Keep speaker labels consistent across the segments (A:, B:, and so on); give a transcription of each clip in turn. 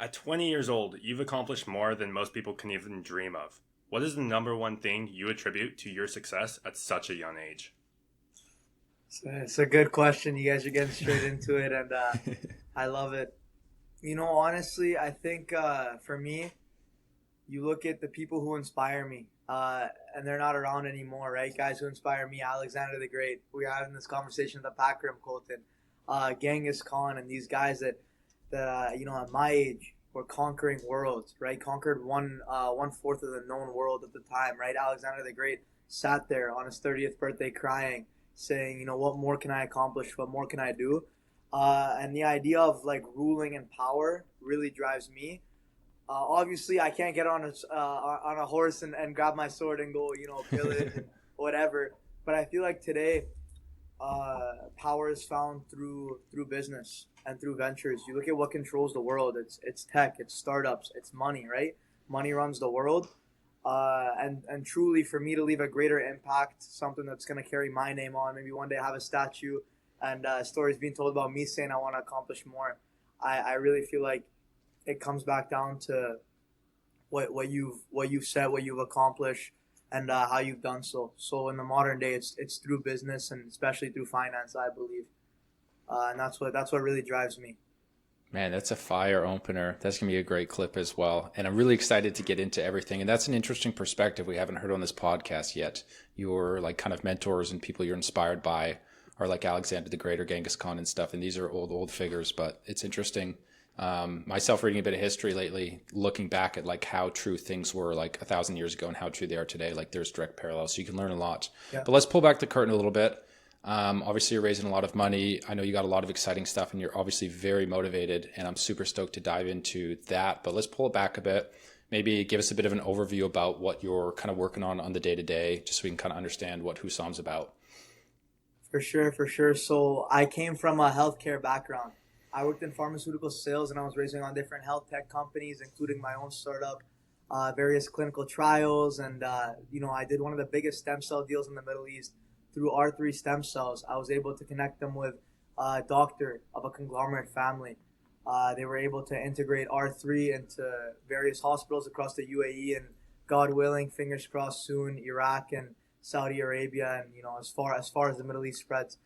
A: At 20 years old, you've accomplished more than most people can even dream of. What is the number one thing you attribute to your success at such a young age?
B: It's a good question. You guys are getting straight into it, and I love it. Honestly, I think for me, you look at the people who inspire me, and they're not around anymore, right? Guys who inspire me, Alexander the Great. We were having this conversation in the pack room, Colton. Genghis Khan, and these guys that at my age were conquering worlds, right? Conquered one fourth of the known world at the time, right? Alexander the Great sat there on his 30th birthday crying, saying, what more can I accomplish? What more can I do? And the idea of like ruling and power really drives me. Obviously, I can't get on a horse and grab my sword and go, pillage and whatever. But I feel like today, power is found through business and through ventures. You look at what controls the world. It's tech, it's startups, it's money, right? Money runs the world. And truly, for me to leave a greater impact, something that's going to carry my name on, maybe one day have a statue and stories being told about me saying I want to accomplish more. I really feel like it comes back down to what you've said, what you've accomplished, and how you've done so. So in the modern day, it's through business and especially through finance, I believe, and that's what really drives me.
C: Man, that's a fire opener. That's going to be a great clip as well. And I'm really excited to get into everything. And that's an interesting perspective we haven't heard on this podcast yet. Your like kind of mentors and people you're inspired by are like Alexander the Great or Genghis Khan and stuff. And these are old figures, but it's interesting. Myself reading a bit of history lately, looking back at like how true things were like 1,000 years ago and how true they are today, like there's direct parallels. So you can learn a lot.
B: Yeah,
C: But let's pull back the curtain a little bit. Obviously, you're raising a lot of money. I know you got a lot of exciting stuff and you're obviously very motivated, and I'm super stoked to dive into that. But let's pull it back a bit. Maybe give us a bit of an overview about what you're kind of working on the day to day, just so we can kind of understand what Husam's about.
B: for sure, for sure. So I came from a healthcare background. I worked in pharmaceutical sales, and I was raising on different health tech companies, including my own startup, various clinical trials, and I did one of the biggest stem cell deals in the Middle East through R3 stem cells. I was able to connect them with a doctor of a conglomerate family. They were able to integrate R3 into various hospitals across the UAE, and God willing, fingers crossed, soon Iraq and Saudi Arabia, and as far as the Middle East spreads.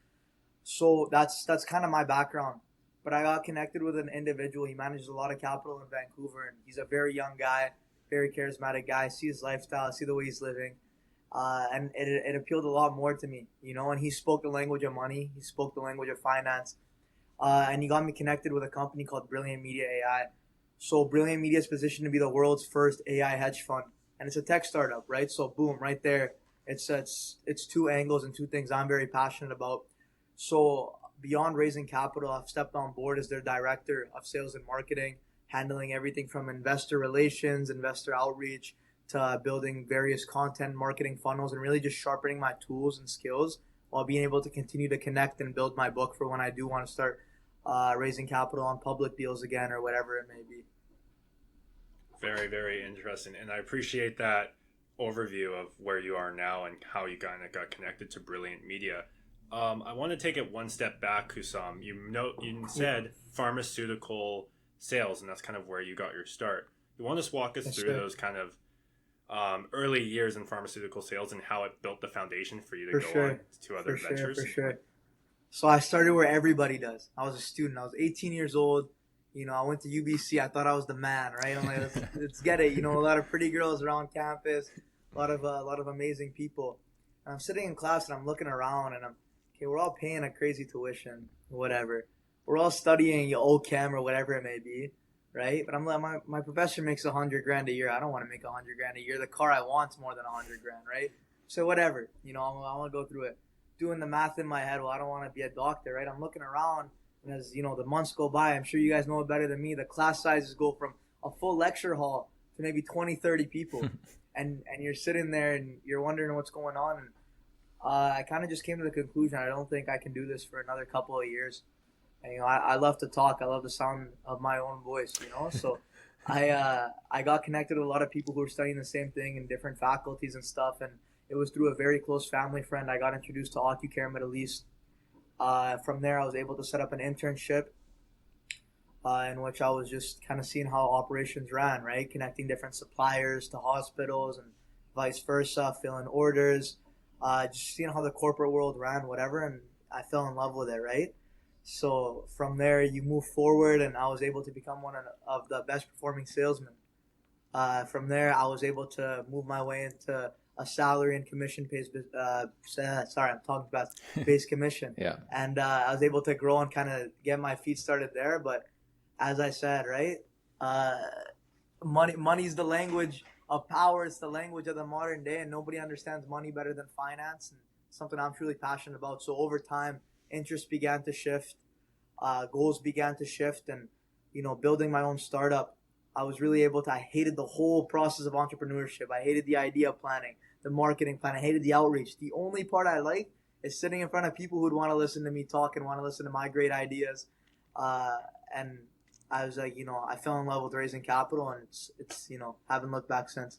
B: So that's kind of my background. But I got connected with an individual. He manages a lot of capital in Vancouver, and he's a very young guy, very charismatic guy. I see his lifestyle, I see the way he's living, and it appealed a lot more to me, And he spoke the language of money, he spoke the language of finance, and he got me connected with a company called Brilliant Media AI. So Brilliant Media is positioned to be the world's first AI hedge fund, and it's a tech startup, right? So boom, right there, it's two angles and two things I'm very passionate about. So beyond raising capital, I've stepped on board as their director of sales and marketing, handling everything from investor relations, investor outreach, to building various content marketing funnels, and really just sharpening my tools and skills while being able to continue to connect and build my book for when I do want to start raising capital on public deals again or whatever it may be.
A: Very, very interesting. And I appreciate that overview of where you are now and how you kind of got connected to Brilliant Media. I want to take it one step back, Kusam. You said pharmaceutical sales, and that's kind of where you got your start. You want to just walk us
B: That's
A: through
B: right.
A: those kind of early years in pharmaceutical sales and how it built the foundation for you to
B: For
A: go on
B: sure.
A: to other
B: For sure. For
A: ventures?
B: sure. So I started where everybody does. I was a student. I was 18 years old. I went to UBC. I thought I was the man, right? I'm like, let's get it. A lot of pretty girls around campus, a lot of amazing people. And I'm sitting in class and I'm looking around and okay, we're all paying a crazy tuition, whatever. We're all studying OChem or whatever it may be, right? But I'm like, my professor makes 100 grand a year. I don't want to make 100 grand a year. The car I want's more than 100 grand, right? So whatever, I want to go through it. Doing the math in my head. Well, I don't want to be a doctor, right? I'm looking around, and as the months go by, I'm sure you guys know it better than me. The class sizes go from a full lecture hall to maybe 20, 30 people, and you're sitting there and you're wondering what's going on. And I kind of just came to the conclusion I don't think I can do this for another couple of years. And, I love to talk. I love the sound of my own voice. So I got connected with a lot of people who were studying the same thing in different faculties and stuff. And it was through a very close family friend I got introduced to OcuCare Middle East. From there, I was able to set up an internship in which I was just kind of seeing how operations ran, right? Connecting different suppliers to hospitals and vice versa, filling orders, just seeing how the corporate world ran, whatever. And I fell in love with it, right? So from there, you move forward, and I was able to become one of the best performing salesmen. From there, I was able to move my way into a salary and commission based. Sorry, I'm talking about base commission.
C: Yeah.
B: And I was able to grow and kind of get my feet started there. But as I said, right, uh, money's the language of power. It's the language of the modern day, and nobody understands money better than finance. And something I'm truly passionate about. So over time, interests began to shift, goals began to shift, and building my own startup, I was really able to. I hated the whole process of entrepreneurship. I hated the idea planning, the marketing plan. I hated the outreach. The only part I liked is sitting in front of people who'd want to listen to me talk and want to listen to my great ideas. And I was like, I fell in love with raising capital, and it's haven't looked back since.